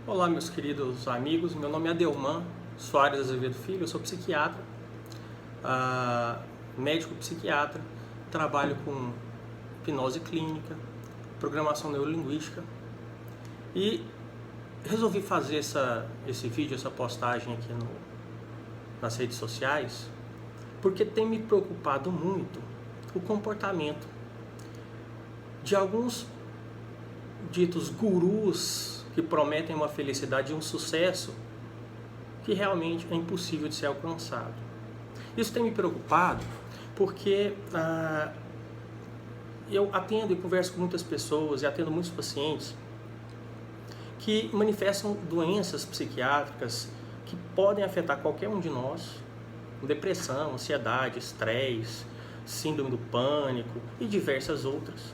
Olá, meus queridos amigos. Meu nome é Adelman Soares Azevedo Filho. Eu sou psiquiatra, médico psiquiatra. Trabalho com hipnose clínica, programação neurolinguística e resolvi fazer esse vídeo, essa postagem aqui nas redes sociais porque tem me preocupado muito o comportamento de alguns ditos gurus que prometem uma felicidade e um sucesso que realmente é impossível de ser alcançado. Isso tem me preocupado porque eu atendo e converso com muitas pessoas e atendo muitos pacientes que manifestam doenças psiquiátricas que podem afetar qualquer um de nós, depressão, ansiedade, estresse, síndrome do pânico e diversas outras.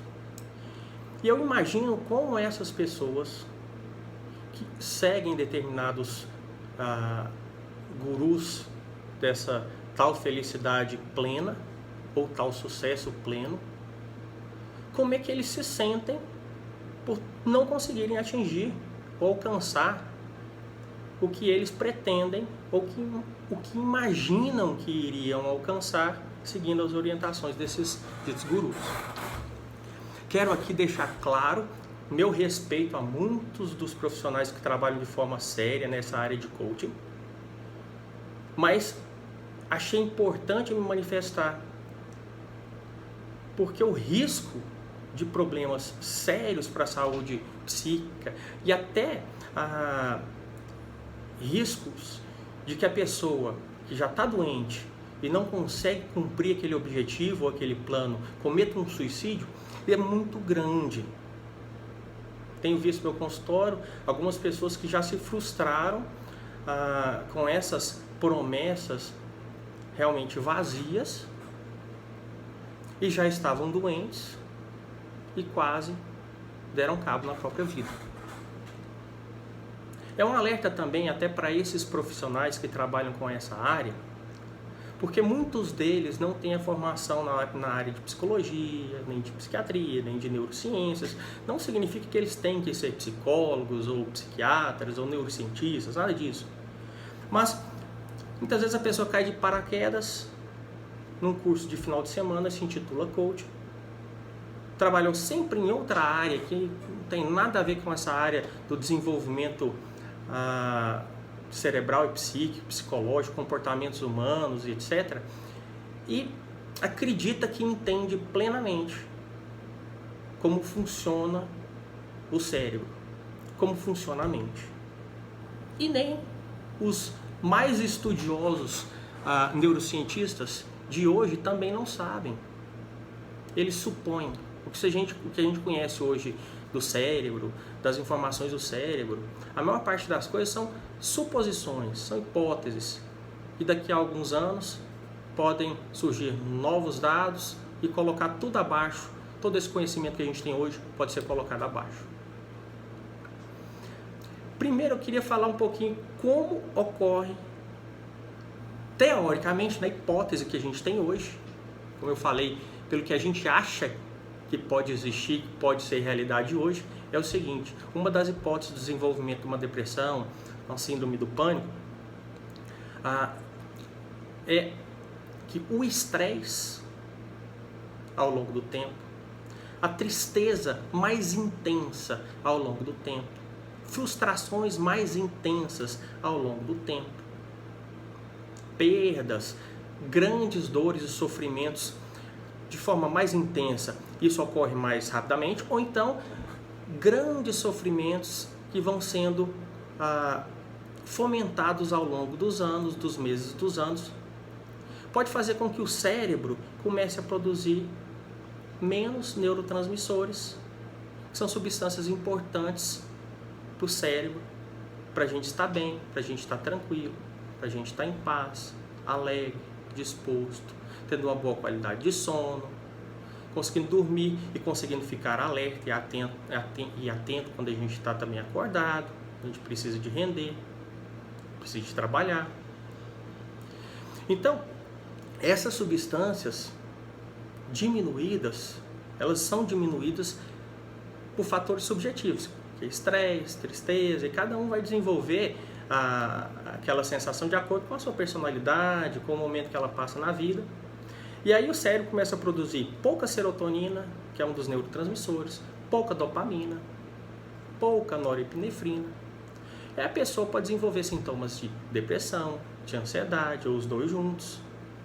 E eu imagino como essas pessoas que seguem determinados gurus dessa tal felicidade plena ou tal sucesso pleno, como é que eles se sentem por não conseguirem atingir ou alcançar o que eles pretendem ou o que imaginam que iriam alcançar seguindo as orientações desses gurus. Quero aqui deixar claro meu respeito a muitos dos profissionais que trabalham de forma séria nessa área de coaching, mas achei importante me manifestar, porque o risco de problemas sérios para a saúde psíquica e até riscos de que a pessoa que já está doente e não consegue cumprir aquele objetivo ou aquele plano cometa um suicídio é muito grande. Tenho visto no meu consultório algumas pessoas que já se frustraram com essas promessas realmente vazias e já estavam doentes e quase deram cabo na própria vida. É um alerta também até para esses profissionais que trabalham com essa área, porque muitos deles não têm a formação na área de psicologia, nem de psiquiatria, nem de neurociências. Não significa que eles têm que ser psicólogos, ou psiquiatras, ou neurocientistas, nada disso. Mas, muitas vezes a pessoa cai de paraquedas num curso de final de semana, se intitula coach, trabalhou sempre em outra área que não tem nada a ver com essa área do desenvolvimento cerebral e psíquico, psicológico, comportamentos humanos e etc. E acredita que entende plenamente como funciona o cérebro, como funciona a mente. E nem os mais estudiosos neurocientistas de hoje também não sabem. Eles supõem. O que a gente conhece hoje do cérebro, das informações do cérebro, a maior parte das coisas são suposições, são hipóteses. E daqui a alguns anos podem surgir novos dados e colocar tudo abaixo. Todo esse conhecimento que a gente tem hoje pode ser colocado abaixo. Primeiro eu queria falar um pouquinho como ocorre, teoricamente, na hipótese que a gente tem hoje, como eu falei, pelo que a gente acha que pode existir, que pode ser realidade hoje, é o seguinte: uma das hipóteses do desenvolvimento de uma depressão, uma síndrome do pânico, é que o estresse ao longo do tempo, a tristeza mais intensa ao longo do tempo, frustrações mais intensas ao longo do tempo, perdas, grandes dores e sofrimentos de forma mais intensa, isso ocorre mais rapidamente, ou então grandes sofrimentos que vão sendo fomentados ao longo dos anos, dos meses, dos anos, pode fazer com que o cérebro comece a produzir menos neurotransmissores, que são substâncias importantes para o cérebro, para a gente estar bem, para a gente estar tranquilo, para a gente estar em paz, alegre, disposto, tendo uma boa qualidade de sono, conseguindo dormir e conseguindo ficar alerta e atento quando a gente está também acordado. A gente precisa de render, precisa de trabalhar. Então, essas substâncias diminuídas, elas são diminuídas por fatores subjetivos, que é estresse, tristeza, e cada um vai desenvolver aquela sensação de acordo com a sua personalidade, com o momento que ela passa na vida. E aí o cérebro começa a produzir pouca serotonina, que é um dos neurotransmissores, pouca dopamina, pouca norepinefrina. E a pessoa pode desenvolver sintomas de depressão, de ansiedade, ou os dois juntos,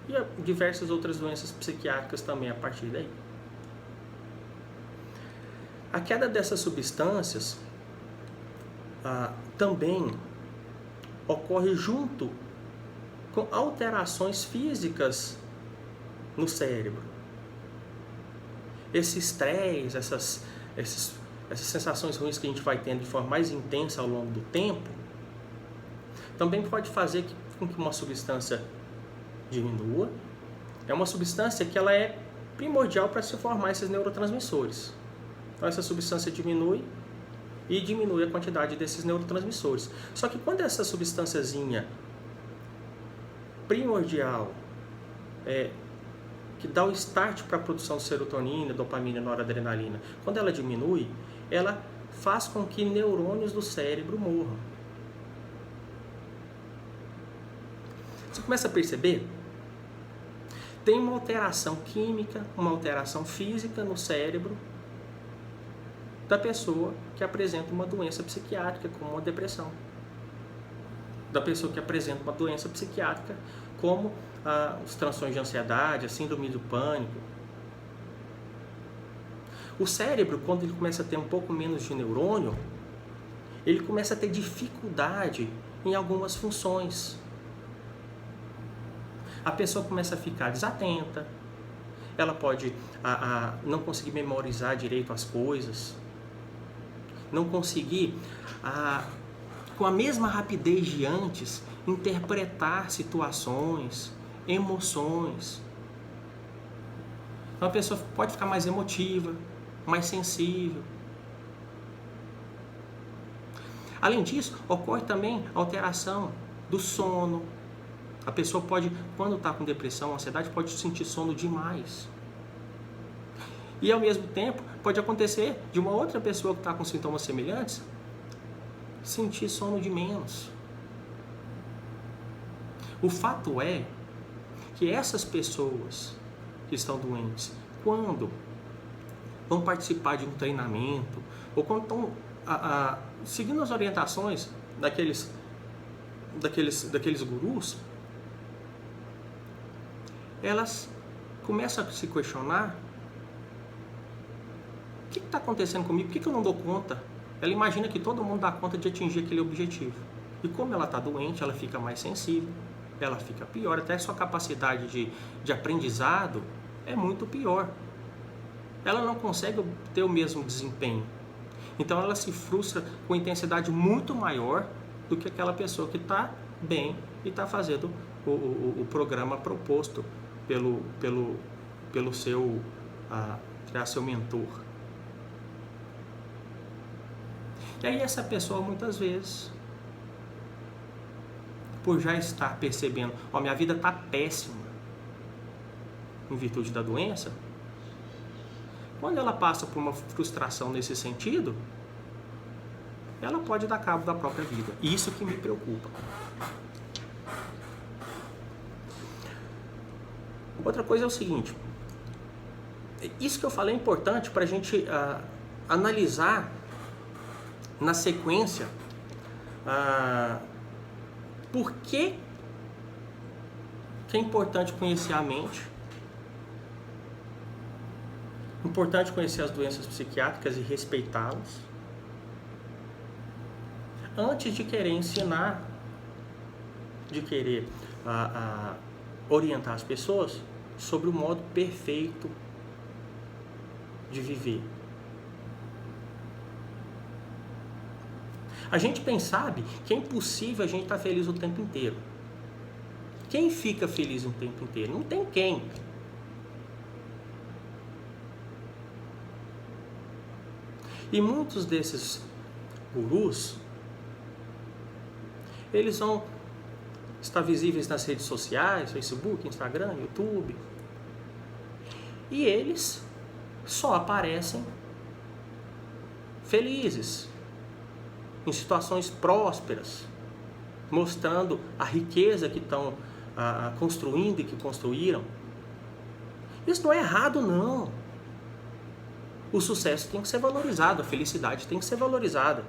e diversas outras doenças psiquiátricas também a partir daí. A queda dessas substâncias também ocorre junto com alterações físicas no cérebro. Esse estresse, essas sensações ruins que a gente vai tendo de forma mais intensa ao longo do tempo, também pode fazer com que uma substância diminua. É uma substância que ela é primordial para se formar esses neurotransmissores. Então essa substância diminui e diminui a quantidade desses neurotransmissores. Só que quando essa substânciazinha primordial, que dá o start para a produção de serotonina, dopamina e noradrenalina, quando ela diminui, ela faz com que neurônios do cérebro morram. Você começa a perceber? Tem uma alteração química, uma alteração física no cérebro da pessoa que apresenta uma doença psiquiátrica, como uma depressão. Da pessoa que apresenta uma doença psiquiátrica, como os transtornos de ansiedade, a síndrome do pânico. O cérebro, quando ele começa a ter um pouco menos de neurônio, ele começa a ter dificuldade em algumas funções. A pessoa começa a ficar desatenta, ela pode não conseguir memorizar direito as coisas, não conseguir, com a mesma rapidez de antes, interpretar situações, emoções. Então a pessoa pode ficar mais emotiva, mais sensível. Além disso, ocorre também alteração do sono. A pessoa pode, quando está com depressão, ansiedade, pode sentir sono demais. E ao mesmo tempo, pode acontecer de uma outra pessoa que está com sintomas semelhantes sentir sono de menos. O fato é que essas pessoas que estão doentes, quando vão participar de um treinamento, ou quando estão seguindo as orientações daqueles gurus, elas começam a se questionar: o que está acontecendo comigo? Por que eu não dou conta? Ela imagina que todo mundo dá conta de atingir aquele objetivo. E como ela está doente, ela fica mais sensível, ela fica pior, até a sua capacidade de aprendizado é muito pior. Ela não consegue ter o mesmo desempenho. Então ela se frustra com intensidade muito maior do que aquela pessoa que está bem e está fazendo o programa proposto pelo seu mentor. E aí essa pessoa muitas vezes, por já estar percebendo, minha vida está péssima em virtude da doença, quando ela passa por uma frustração nesse sentido, ela pode dar cabo da própria vida. Isso que me preocupa. Outra coisa é o seguinte: isso que eu falei é importante para a gente analisar na sequência por que é importante conhecer a mente, importante conhecer as doenças psiquiátricas e respeitá-las, antes de querer ensinar, de querer orientar as pessoas sobre o modo perfeito de viver. A gente bem sabe que é impossível a gente estar feliz o tempo inteiro. Quem fica feliz o tempo inteiro? Não tem quem. E muitos desses gurus, eles vão estar visíveis nas redes sociais, Facebook, Instagram, YouTube. E eles só aparecem felizes, em situações prósperas, mostrando a riqueza que estão construindo e que construíram. Isso não é errado, não. O sucesso tem que ser valorizado, a felicidade tem que ser valorizada.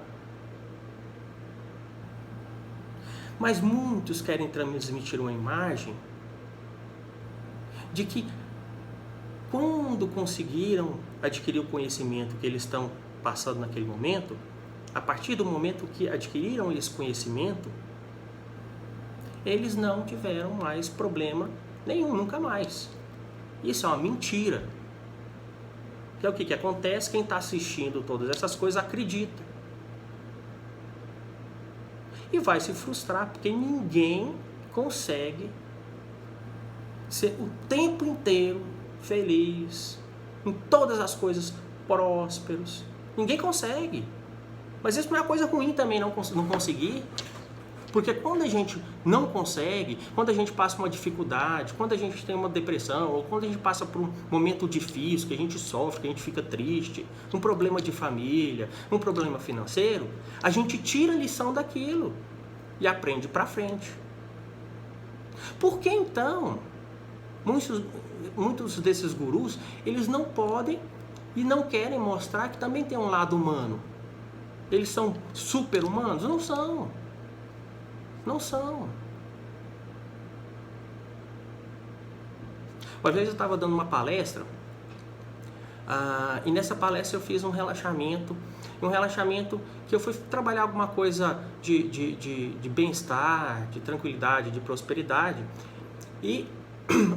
Mas muitos querem transmitir uma imagem de que quando conseguiram adquirir o conhecimento que eles estão passando naquele momento, a partir do momento que adquiriram esse conhecimento, eles não tiveram mais problema nenhum, nunca mais. Isso é uma mentira. Que é o que acontece? Quem está assistindo todas essas coisas acredita. E vai se frustrar, porque ninguém consegue ser o tempo inteiro feliz, em todas as coisas prósperos. Ninguém consegue. Mas isso não é uma coisa ruim também, não conseguir. Porque quando a gente não consegue, quando a gente passa uma dificuldade, quando a gente tem uma depressão, ou quando a gente passa por um momento difícil, que a gente sofre, que a gente fica triste, um problema de família, um problema financeiro, a gente tira a lição daquilo e aprende para frente. Por que então, muitos desses gurus, eles não podem e não querem mostrar que também tem um lado humano? Eles são super-humanos? Não são. Não são. Uma vez eu estava dando uma palestra e nessa palestra eu fiz um relaxamento que eu fui trabalhar alguma coisa de bem-estar, de tranquilidade, de prosperidade. E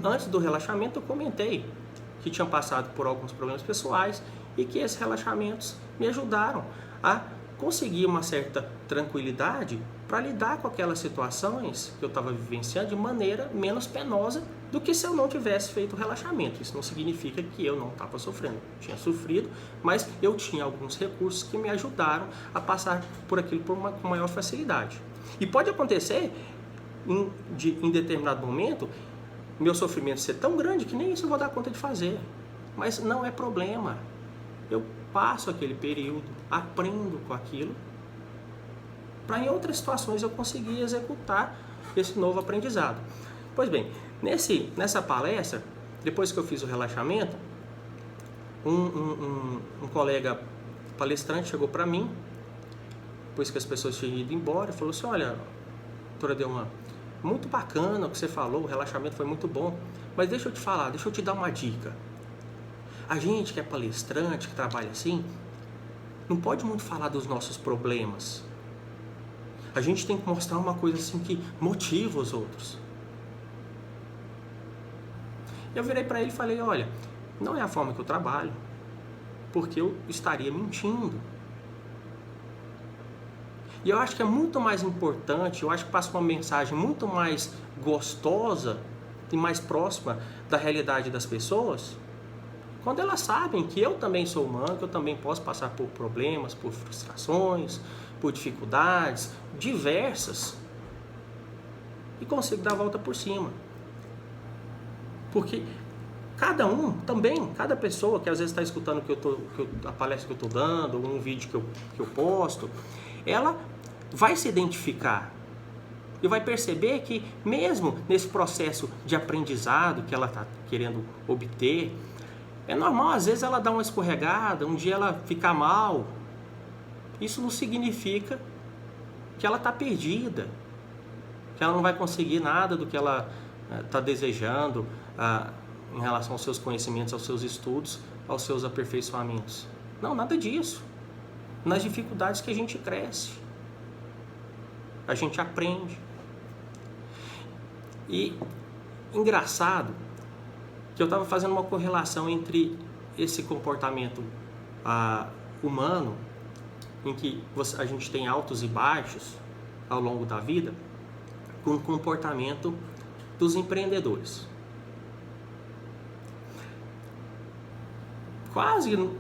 antes do relaxamento eu comentei que tinham passado por alguns problemas pessoais e que esses relaxamentos me ajudaram a conseguir uma certa tranquilidade para lidar com aquelas situações que eu estava vivenciando de maneira menos penosa do que se eu não tivesse feito o relaxamento. Isso não significa que eu não estava sofrendo. Eu tinha sofrido, mas eu tinha alguns recursos que me ajudaram a passar por aquilo com maior facilidade. E pode acontecer, em determinado momento, meu sofrimento ser tão grande que nem isso eu vou dar conta de fazer. Mas não é problema. Eu passo aquele período, aprendo com aquilo, para em outras situações eu conseguir executar esse novo aprendizado. Pois bem, nessa palestra, depois que eu fiz o relaxamento, um colega palestrante chegou para mim, depois que as pessoas tinham ido embora, e falou assim: olha, doutora Delman, muito bacana o que você falou, o relaxamento foi muito bom, mas deixa eu te falar, deixa eu te dar uma dica. A gente que é palestrante, que trabalha assim, não pode muito falar dos nossos problemas. A gente tem que mostrar uma coisa assim que motiva os outros. Eu virei para ele e falei: olha, não é a forma que eu trabalho, porque eu estaria mentindo. E eu acho que é muito mais importante, eu acho que passa uma mensagem muito mais gostosa e mais próxima da realidade das pessoas, quando elas sabem que eu também sou humano, que eu também posso passar por problemas, por frustrações, por dificuldades diversas e consigo dar a volta por cima. Porque cada pessoa que às vezes está escutando a palestra que eu estou dando, ou um vídeo que eu posto, ela vai se identificar e vai perceber que mesmo nesse processo de aprendizado que ela está querendo obter, é normal, às vezes ela dá uma escorregada, um dia ela fica mal. Isso não significa que ela está perdida, que ela não vai conseguir nada do que ela está desejando em relação aos seus conhecimentos, aos seus estudos, aos seus aperfeiçoamentos. Não, nada disso. Nas dificuldades que a gente cresce, a gente aprende. E engraçado que eu estava fazendo uma correlação entre esse comportamento humano, em que a gente tem altos e baixos ao longo da vida, com o comportamento dos empreendedores. Quase, não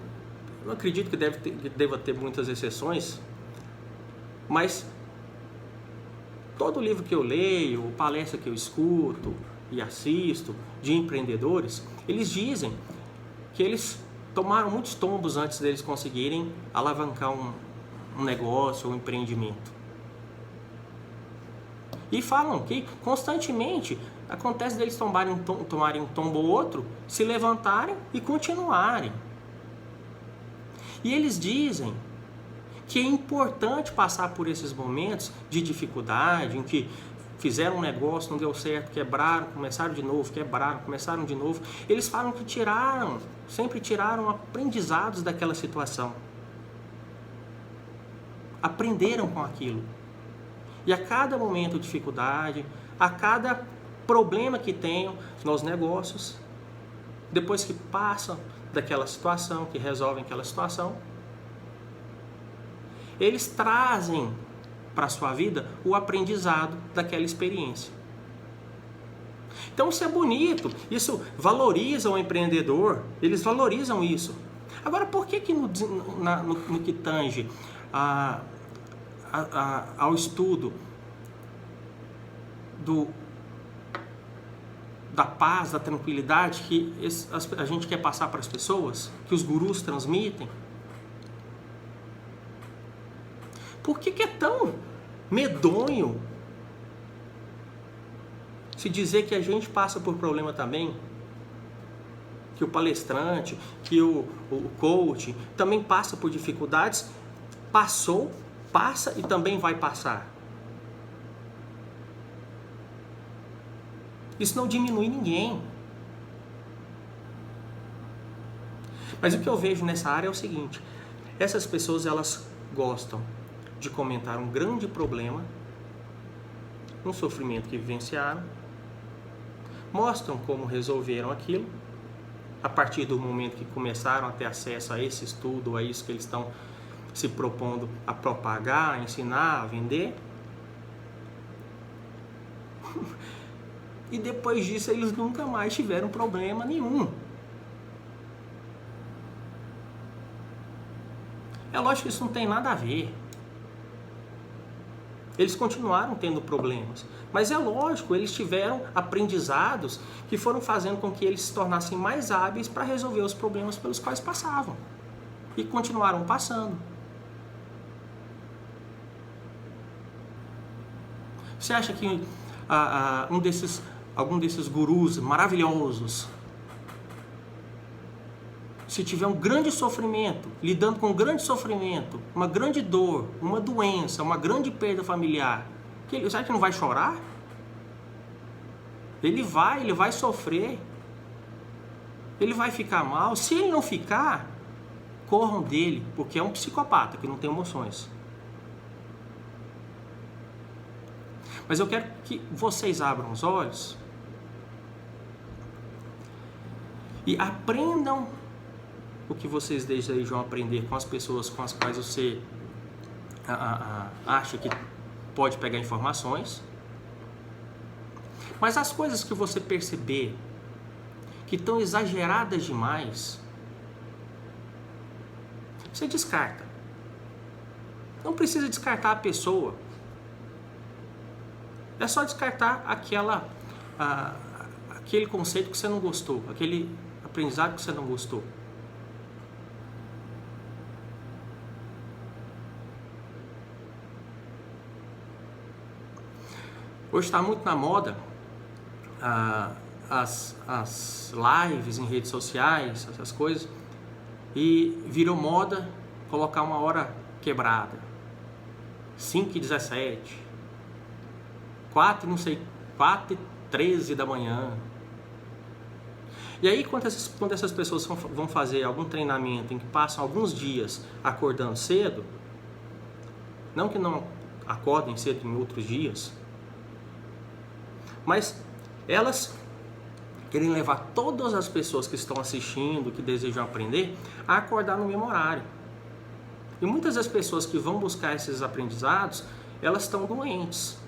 acredito que deva ter muitas exceções, mas todo livro que eu leio, palestra que eu escuto e assisto de empreendedores, eles dizem que eles tomaram muitos tombos antes deles conseguirem alavancar um negócio ou um empreendimento. E falam que constantemente acontece deles tomarem um tombo ou outro, se levantarem e continuarem. E eles dizem que é importante passar por esses momentos de dificuldade, em que fizeram um negócio, não deu certo, quebraram, começaram de novo, quebraram, começaram de novo. Eles falam que sempre tiraram aprendizados daquela situação. Aprenderam com aquilo. E a cada momento de dificuldade, a cada problema que tenham nos negócios, depois que passam daquela situação, que resolvem aquela situação, eles trazem para a sua vida o aprendizado daquela experiência. Então isso é bonito, isso valoriza o empreendedor, eles valorizam isso. Agora, por que no que tange ao estudo da paz, da tranquilidade que a gente quer passar para as pessoas, que os gurus transmitem, por que é tão medonho se dizer que a gente passa por problema também? Que o palestrante, que o coach também passa por dificuldades, passou, passa e também vai passar. Isso não diminui ninguém. Mas o que eu vejo nessa área é o seguinte: essas pessoas, elas gostam de comentar um grande problema, um sofrimento que vivenciaram, mostram como resolveram aquilo, a partir do momento que começaram a ter acesso a esse estudo, a isso que eles estão se propondo a propagar, a ensinar, a vender. E depois disso eles nunca mais tiveram problema nenhum. É lógico que isso não tem nada a ver. Eles continuaram tendo problemas, mas é lógico, eles tiveram aprendizados que foram fazendo com que eles se tornassem mais hábeis para resolver os problemas pelos quais passavam. E continuaram passando. Você acha que algum desses gurus maravilhosos, se tiver um grande sofrimento, lidando com um grande sofrimento, uma grande dor, uma doença, uma grande perda familiar, você acha que não vai chorar? Ele vai sofrer, ele vai ficar mal. Se ele não ficar, corram dele, porque é um psicopata que não tem emoções. Mas eu quero que vocês abram os olhos e aprendam o que vocês desejam aprender com as pessoas com as quais você acha que pode pegar informações. Mas as coisas que você perceber que estão exageradas demais, você descarta. Não precisa descartar a pessoa. É só descartar aquele conceito que você não gostou, aquele aprendizado que você não gostou. Hoje está muito na moda as lives em redes sociais, essas coisas, e virou moda colocar uma hora quebrada, 5h17, 4h13 da manhã. E aí, quando essas pessoas vão fazer algum treinamento em que passam alguns dias acordando cedo, não que não acordem cedo em outros dias, mas elas querem levar todas as pessoas que estão assistindo, que desejam aprender, a acordar no mesmo horário. E muitas das pessoas que vão buscar esses aprendizados, elas estão doentes.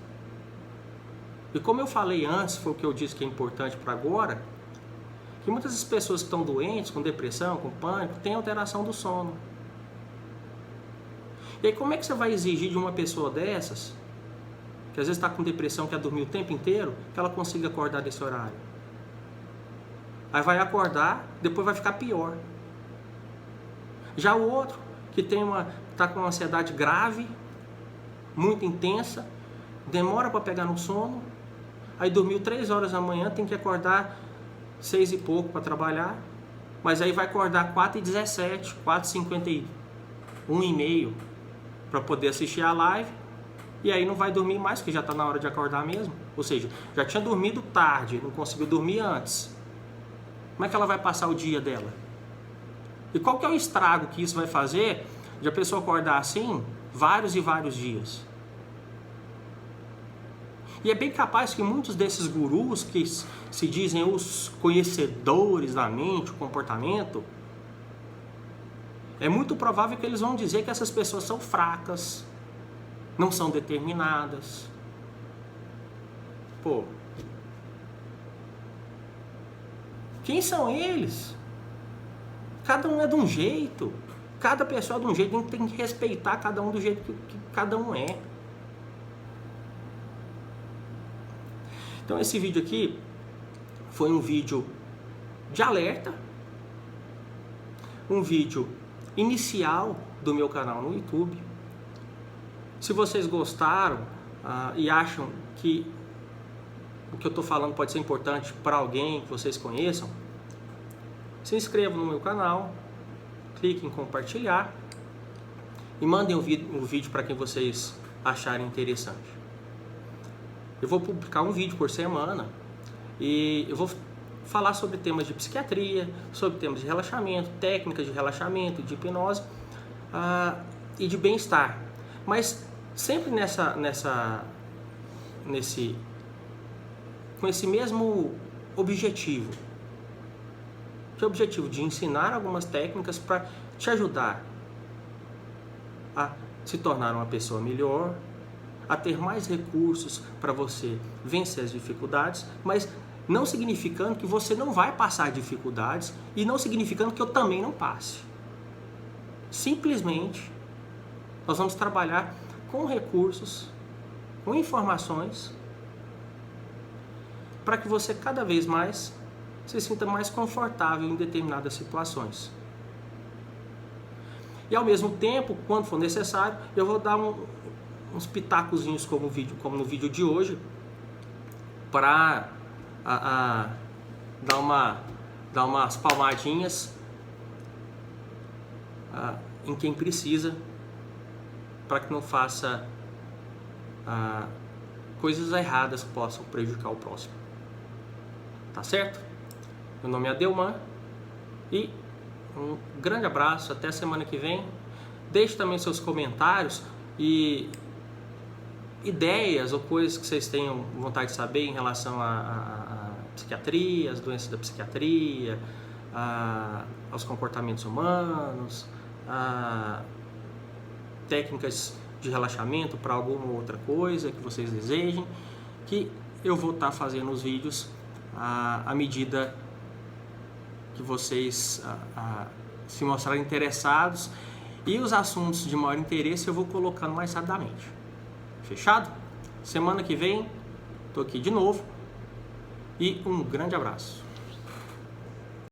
E como eu falei antes, foi o que eu disse que é importante para agora, que muitas das pessoas que estão doentes, com depressão, com pânico, têm alteração do sono. E aí como é que você vai exigir de uma pessoa dessas, que às vezes está com depressão, quer dormir o tempo inteiro, que ela consiga acordar desse horário? Aí vai acordar, depois vai ficar pior. Já o outro, que tem uma está com uma ansiedade grave, muito intensa, demora para pegar no sono, aí dormiu 3 horas da manhã, tem que acordar 6 e pouco para trabalhar, mas aí vai acordar 4h17, 4h51 e meio para poder assistir a live, e aí não vai dormir mais, porque já está na hora de acordar mesmo. Ou seja, já tinha dormido tarde, não conseguiu dormir antes. Como é que ela vai passar o dia dela? E qual que é o estrago que isso vai fazer de a pessoa acordar assim vários e vários dias? E é bem capaz que muitos desses gurus que se dizem os conhecedores da mente, o comportamento, é muito provável que eles vão dizer que essas pessoas são fracas, não são determinadas. Pô, quem são eles? Cada um é de um jeito, cada pessoa é de um jeito, a gente tem que respeitar cada um do jeito que cada um é. Então esse vídeo aqui foi um vídeo de alerta, um vídeo inicial do meu canal no YouTube. Se vocês gostaram e acham que o que eu estou falando pode ser importante para alguém que vocês conheçam, se inscrevam no meu canal, cliquem em compartilhar e mandem o vídeo para quem vocês acharem interessante. Eu vou publicar um vídeo por semana e eu vou falar sobre temas de psiquiatria, sobre temas de relaxamento, técnicas de relaxamento, de hipnose e de bem-estar. Mas sempre com esse mesmo objetivo. Que é o objetivo de ensinar algumas técnicas para te ajudar a se tornar uma pessoa melhor, a ter mais recursos para você vencer as dificuldades, mas não significando que você não vai passar dificuldades e não significando que eu também não passe. Simplesmente, nós vamos trabalhar com recursos, com informações, para que você cada vez mais se sinta mais confortável em determinadas situações. E ao mesmo tempo, quando for necessário, eu vou dar uns pitacozinhos como no vídeo de hoje, para dar umas palmadinhas em quem precisa, para que não faça coisas erradas que possam prejudicar o próximo. Tá certo? Meu nome é Adelman e um grande abraço, até a semana que vem. Deixe também seus comentários e ideias ou coisas que vocês tenham vontade de saber em relação à psiquiatria, às doenças da psiquiatria, aos comportamentos humanos, técnicas de relaxamento para alguma outra coisa que vocês desejem, que eu vou estar fazendo os vídeos à medida que vocês se mostrarem interessados, e os assuntos de maior interesse eu vou colocando mais rapidamente. Fechado? Semana que vem estou aqui de novo e um grande abraço.